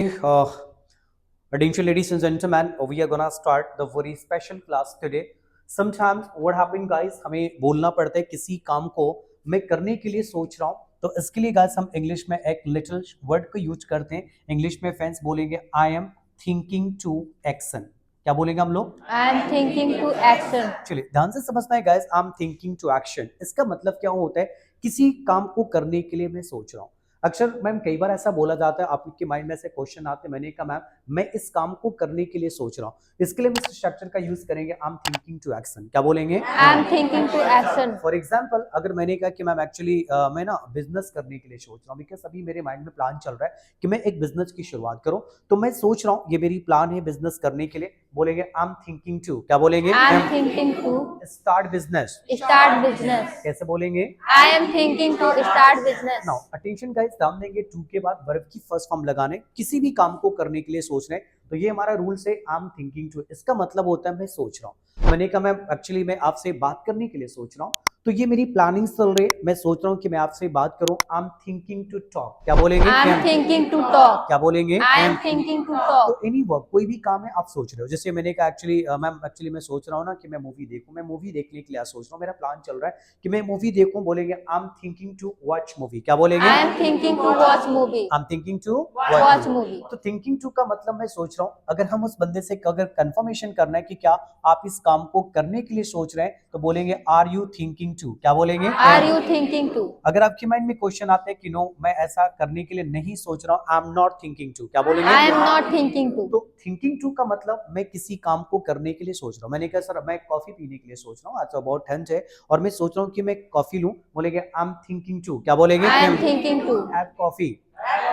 Attention, ladies and gentlemen, we are gonna start the very special class today. Sometimes what happen, guys, हमें बोलना पड़ता है किसी काम को मैं करने के लिए सोच रहा हूँ, तो इसके लिए guys हम इंग्लिश में एक लिटिल वर्ड को यूज करते हैं. इंग्लिश में फ्रेंड्स बोलेंगे I am thinking to action. क्या बोलेंगे हम लोग? I am thinking to action. चलिए ध्यान से समझना है guys. I am thinking to action, इसका मतलब क्या होता है? किसी काम को करने के लिए मैं सोच रहा हूँ. अक्सर मैम कई बार ऐसा बोला जाता है, आपके माइंड में से क्वेश्चन आते हैं, मैंने कहा मैम मैं इस काम को करने के लिए सोच रहा हूँ. इसके लिए हम इस स्ट्रक्चर का यूज करेंगे I am thinking to action. क्या बोलेंगे? I am thinking to action. For example अगर मैंने कहा कि मैम एक्चुअली मैं ना बिजनेस करने के लिए सोच रहा हूँ, बिकॉज अभी मेरे माइंड में प्लान चल रहा है कि मैं एक बिजनेस की शुरुआत करूँ, तो मैं सोच रहा हूँ ये मेरी प्लान है बिजनेस करने के लिए. बोलेंगे आई एम थिंकिंग टू. क्या बोलेंगे? I am thinking to start business. Start business. कैसे बोलेंगे? I am thinking to start business. Now attention guys, ध्यान देंगे टू के बाद वर्ब की फर्स्ट फॉर्म लगाने. किसी भी काम को करने के लिए सोच रहे हैं, तो ये हमारा रूल से आई एम थिंकिंग टू. इसका मतलब होता है मैं सोच रहा हूँ. मैंने कहा मैं एक्चुअली मैं आपसे बात करने के लिए सोच रहा हूँ, तो ये मेरी प्लानिंग चल रही है. मैं सोच रहा हूँ कि मैं आपसे बात करूं. I am thinking to talk. क्या बोलेंगे? I am thinking to talk. क्या बोलेंगे? I am thinking to talk. तो एनी वर्क, कोई भी काम है आप सोच रहे हो. जैसे मैंने कहा एक्चुअली मैम एक्चुअली मैं सोच रहा हूँ ना कि मैं मूवी देखूं. मैं मूवी देखने के लिए सोच रहा हूँ, मेरा प्लान चल रहा है कि मैं मूवी देखूं. बोलेंगे I am thinking to watch movie. क्या बोलेंगे? I am thinking to watch movie. I am thinking to watch movie. तो थिंकिंग टू का मतलब मैं सोच रहा हूँ. अगर हम उस बंदे से अगर कंफर्मेशन करना है कि क्या आप इस काम को करने के लिए सोच रहे हैं, तो बोलेंगे आर यू थिंकिंग टू. क्या बोलेंगे? Are you thinking to. अगर आपके माइंड में क्वेश्चन आता है कि नो मैं ऐसा करने के लिए नहीं सोच रहा हूँ, I am not thinking to. क्या बोलेंगे? I am not thinking to. तो थिंकिंग टू का मतलब मैं किसी काम को करने के लिए सोच रहा हूँ. मैंने कहा सर मैं कॉफी पीने के लिए सोच रहा हूँ, आज बहुत ठंड है और मैं सोच रहा हूँ कि मैं कॉफी लूं. बोलेंगे आई एम थिंकिंग टू. क्या बोलेंगे? I am thinking to have coffee.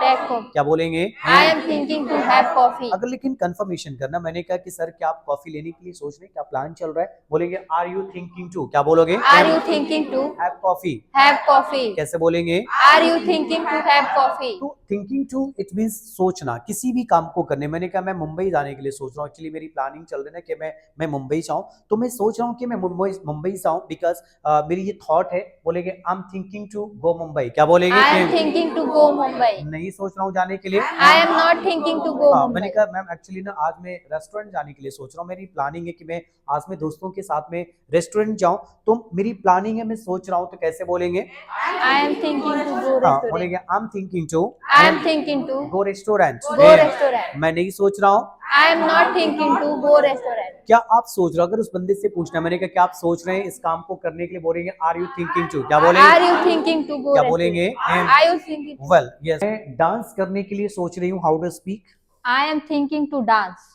Take coffee. क्या बोलेंगे? I am thinking to have coffee. अगर लेकिन कंफर्मेशन करना, मैंने कहा कि सर क्या आप कॉफी लेने के लिए सोच रहे हैं, क्या प्लान चल रहा है, बोलेंगे आर यू थिंकिंग टू. क्या बोलोगे? Are you thinking to have coffee. Have coffee. कैसे बोलेंगे? Are you thinking to have coffee. तो थिंकिंग टू इट मींस सोचना किसी भी काम को करने. मैंने कहा मैं मुंबई जाने के लिए सोच रहा हूँ. एक्चुअली मेरी प्लानिंग चल रही है कि मैं मुंबई जाऊँ, तो मैं सोच रहा हूँ कि मैं मुंबई जाऊँ बिकॉज मेरी ये थॉट है. बोलेंगे I am thinking to go Mumbai. क्या बोलेंगे? I am thinking to go Mumbai. नहीं सोच रहा हूँ जाने के लिए. I am not thinking to go मैंने मुंबई. कहा मैम एक्चुअली ना आज मैं रेस्टोरेंट जाने के लिए सोच रहा हूँ. मेरी प्लानिंग है कि मैं आज मैं दोस्तों के साथ में रेस्टोरेंट जाऊँ, तो मेरी प्लानिंग है मैं सोच रहा हूँ. तो कैसे बोलेंगे? I am thinking to go restaurant. बोलेंगे I am thinking to I am thinking to go restaurant. Go restaurant. मैं नहीं सोच रहा हूँ. I am not thinking to go restaurant. क्या आप सोच रहे हो? अगर उस बंदे से पूछना, मैंने कहा क्या आप सोच रहे हैं इस काम को करने के लिए, बोलेंगे आर यू थिंकिंग टू. क्या बोलेंगे? Are you thinking to go. क्या बोलेंगे? Are you thinking. Well yes. मैं डांस करने के लिए सोच रही हूँ. How to speak? I am thinking to dance.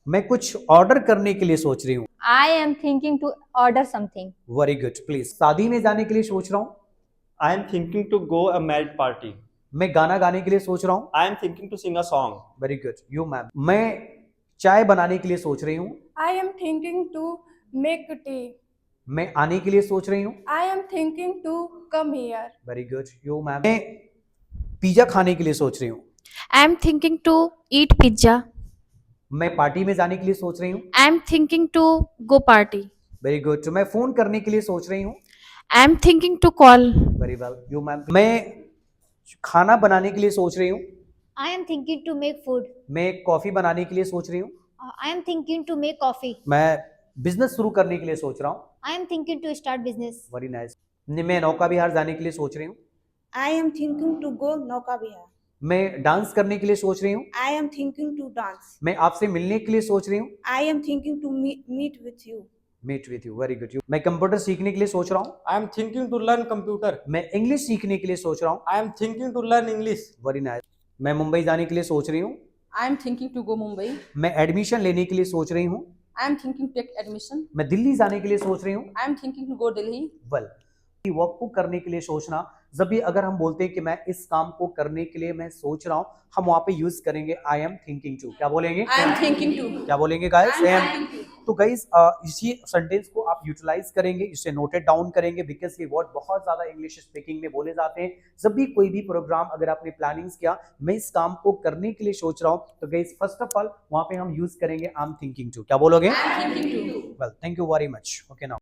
मैं कुछ ऑर्डर करने के लिए सोच रही हूँ. I am thinking to order something. Very good. Please. शादी में जाने के लिए सोच रहा हूँ. I am thinking to go a married party. मैं गाना गाने के लिए सोच रहा हूँ. I am thinking to sing a song. Very good. You ma'am. मैं चाय बनाने के लिए सोच रही हूँ. I am thinking to make tea. मैं आने के लिए सोच रही हूँ. I am thinking to come here. Very good. You ma'am. मैं पिज्जा खाने के लिए सोच रही हूँ. I am thinking to eat pizza. मैं पार्टी में जाने के लिए सोच रही हूँ. I am thinking to go party. Very good. तो मैं फोन करने के लिए सोच रही हूँ. I am thinking to call. Very well. You ma'am. मैं खाना बनाने के लिए सोच रही हूँ. I am thinking to make food. मैं कॉफी बनाने के लिए सोच रही हूँ. I am thinking to make coffee. मैं बिजनेस शुरू करने के लिए सोच रहा हूँ. I am thinking to start business. Very nice. मैं नौका विहार जाने के लिए सोच रही हूँ. I am thinking to go Nauka Vihar. मैं डांस करने के लिए सोच रही हूँ. I am thinking to dance. मैं आपसे मिलने के लिए सोच रही हूँ. I am thinking to meet with you. Meet with you. Very good. मैं कंप्यूटर सीखने के लिए सोच रहा हूँ. I am thinking to learn computer. मैं इंग्लिश सीखने के लिए सोच रहा हूँ. I am thinking to learn English. Very nice. मैं मुंबई जाने के लिए सोच रही हूँ. I am thinking to go Mumbai. मैं एडमिशन लेने के लिए सोच रही हूँ. I am thinking to take admission. मैं दिल्ली जाने के लिए सोच रही हूँ. I am thinking to go Delhi. Well. Work को करने के लिए सोचना, जब भी अगर हम बोलते हैं कि मैं इस काम को करने के लिए मैं सोच रहा हूँ, हम वहां पे यूज करेंगे आई एम थिंकिंग टू. क्या बोलेंगे? I am thinking to. क्या बोलेंगे guys? I am thinking to. तो गाइस इसी सेंटेंस को आप यूटिलाइज करेंगे, इसे नोटेड डाउन करेंगे, बिकॉज ये वर्ड बहुत ज्यादा इंग्लिश स्पीकिंग में बोले जाते हैं. जब भी कोई भी प्रोग्राम अगर आपने प्लानिंग्स किया, मैं इस काम को करने के लिए सोच रहा हूँ, तो गाइस फर्स्ट ऑफ ऑल वहां पे हम यूज करेंगे आई एम थिंकिंग टू. क्या बोलोगे? I am thinking to. Well, thank you very much. Okay now